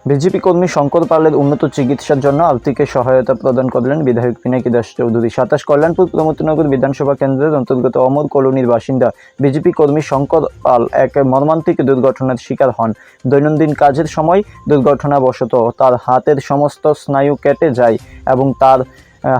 BJP কর্মী শঙ্কর পালের উন্নত চিকিৎসার জন্য আর্থিক সহায়তা প্রদান করলেন বিধায়ক পিনাকি দাস চৌধুরী। 27 কল্যাণপুর প্রমথনগর বিধানসভা কেন্দ্রের অন্তর্গত অমর কলোনির বাসিন্দা বিজেপি কর্মী শঙ্কর পাল এক মর্মান্তিক দুর্ঘটনার শিকার হন। দৈনন্দিন কাজের সময় দুর্ঘটনাবশত তার হাতের সমস্ত স্নায়ু কেটে যায় এবং তার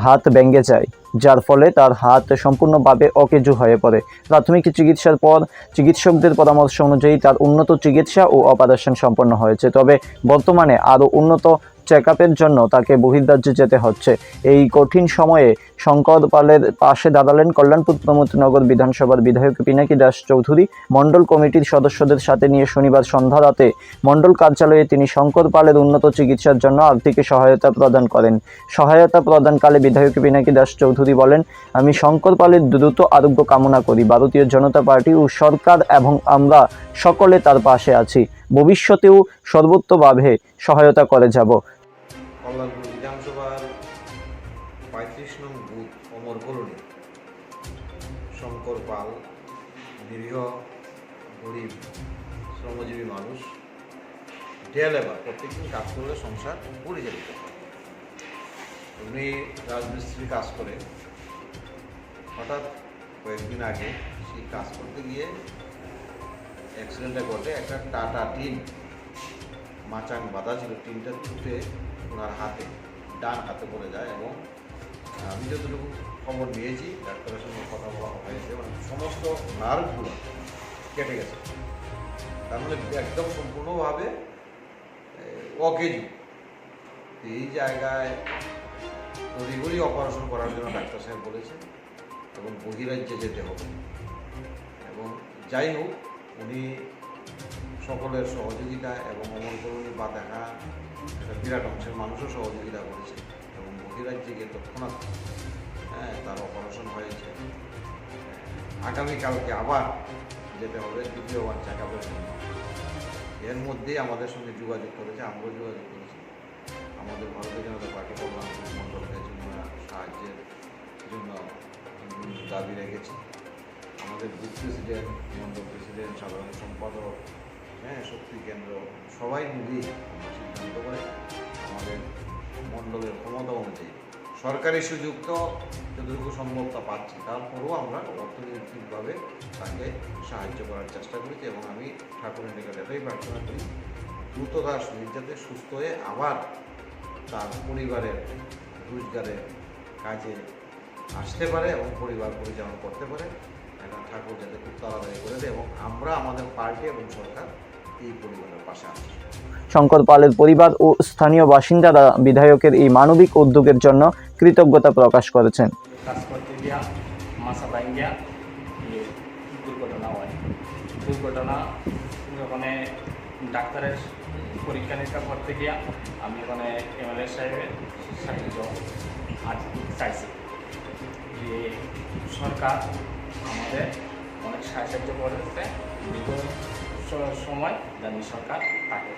হাত ভেঙে যায়, যার ফলে তার হাত সম্পূর্ণভাবে অকেজো হয়ে পড়ে। প্রাথমিক চিকিৎসার পর চিকিৎসকদের পরামর্শ অনুযায়ী তার উন্নত চিকিৎসা ও অপারেশন সম্পন্ন হয়েছে। তবে বর্তমানে আরও উন্নত চেকআপের জন্য তাকে বহির্রাজ্যে যেতে হচ্ছে। এই কঠিন সময়ে শঙ্কর পালের পাশে দাঁড়ালেন কল্যাণপুর প্রমথনগর বিধানসভার বিধায়ক পিনাকি দাস চৌধুরী। মণ্ডল কমিটির সদস্যদের সাথে নিয়ে শনিবার সন্ধ্যা রাতে মণ্ডল কার্যালয়ে তিনি শঙ্কর পালের উন্নত চিকিৎসার জন্য আর্থিক সহায়তা প্রদান করেন। সহায়তা প্রদানকালে বিধায়ক পিনাকি দাস চৌধুরী বলেন, আমি শঙ্কর পালের দ্রুত আরোগ্য কামনা করি। ভারতীয় জনতা পার্টি ও সরকার এবং আমরা সকলে তার পাশে আছি। ভবিষ্যতেও সর্বোত্তভাবে সহায়তা করে যাব। কল্যাণপুর বিধানসভার 35 নং বুথ অমর কলোনি শঙ্কর পাল নিরীহ গরিব শ্রমজীবী মানুষ, ডে লেবার, প্রত্যেকদিন কাজ করলে সংসার পরিচালিত হয়। উনি রাজমিস্ত্রি কাজ করে হঠাৎ কয়েকদিন আগে সেই কাজ করতে গিয়ে অ্যাক্সিডেন্টটা ঘটে। একটা টাটা টিন মাচাং বাঁধা ছিল, টিনটা ছুটে ওনার হাতে, ডান হাতে পড়ে যায় এবং আমি যতটুকু খবর নিয়েছি, ডাক্তারের সঙ্গে কথা বলা হয়েছে, মানে সমস্ত নার্ভগুলো কেটে গেছে। তার মানে একদম সম্পূর্ণভাবে অকেজো। এই জায়গায় তড়িঘড়ি অপারেশন করার জন্য ডাক্তার সাহেব বলেছেন এবং বহিরাজ্যে যেতে হবে। এবং যাই হোক, উনি সকলের সহযোগিতা এবং অমর কলোনি বা দেখা একটা বিরাট অংশের মানুষও সহযোগিতা করেছে এবং বহিরাজ্যে গিয়ে তৎক্ষণাৎ তার অপারেশন হয়েছে। আগামীকালকে আবার যেতে হবে দ্বিতীয়বার চেকআপের জন্য। এর মধ্যেই আমাদের সঙ্গে যোগাযোগ করেছে, আমরাও যোগাযোগ করেছি। আমাদের ভারতীয় জনতা পার্টি কল্যাণপুর মণ্ডলকে সাহায্যের জন্য দাবি রেখেছি। আমাদের বুথ প্রেসিডেন্ট, মণ্ডল প্রেসিডেন্ট, সাধারণ সম্পাদক, শক্তি কেন্দ্র সবাই মিলেই সিদ্ধান্ত করে আমাদের মণ্ডলের ক্ষমতা অনুযায়ী সরকারি সুযোগ তো যতটুকু সম্ভবতা পাচ্ছি, তারপরেও আমরা অর্থনৈতিকভাবে তাকে সাহায্য করার চেষ্টা করেছি। এবং আমি ঠাকুরের নিকট এটাই প্রার্থনা করি, দ্রুত তার শরীর যাতে সুস্থ হয়ে আবার তার পরিবারের রোজগারের কাজে আসতে পারে এবং পরিবার পরিচালনা করতে পারে। এখন ঠাকুর যাতে খুব তাড়াতাড়ি করে দেয় এবং আমরা আমাদের পার্টি এবং সরকার এই পরিবারের পাশে আছি। শঙ্কর পালের পরিবার ও স্থানীয় বাসিন্দারা বিধায়কের এই মানবিক উদ্যোগের জন্য কৃতজ্ঞতা প্রকাশ করেছেন। কাজ করতে গিয়া মাসা ভাঙ্গিয়া দুর্ঘটনা হয়। দুর্ঘটনা ওখানে ডাক্তারের পরীক্ষা নিরীক্ষা করতে গিয়া আমি ওখানে এমএলএ সাহেবের সাহায্য আজ চাইছি যে সরকার আমাদের অনেক সাহায্য করেছে। দীর্ঘ সময় জানি সরকার থাকে।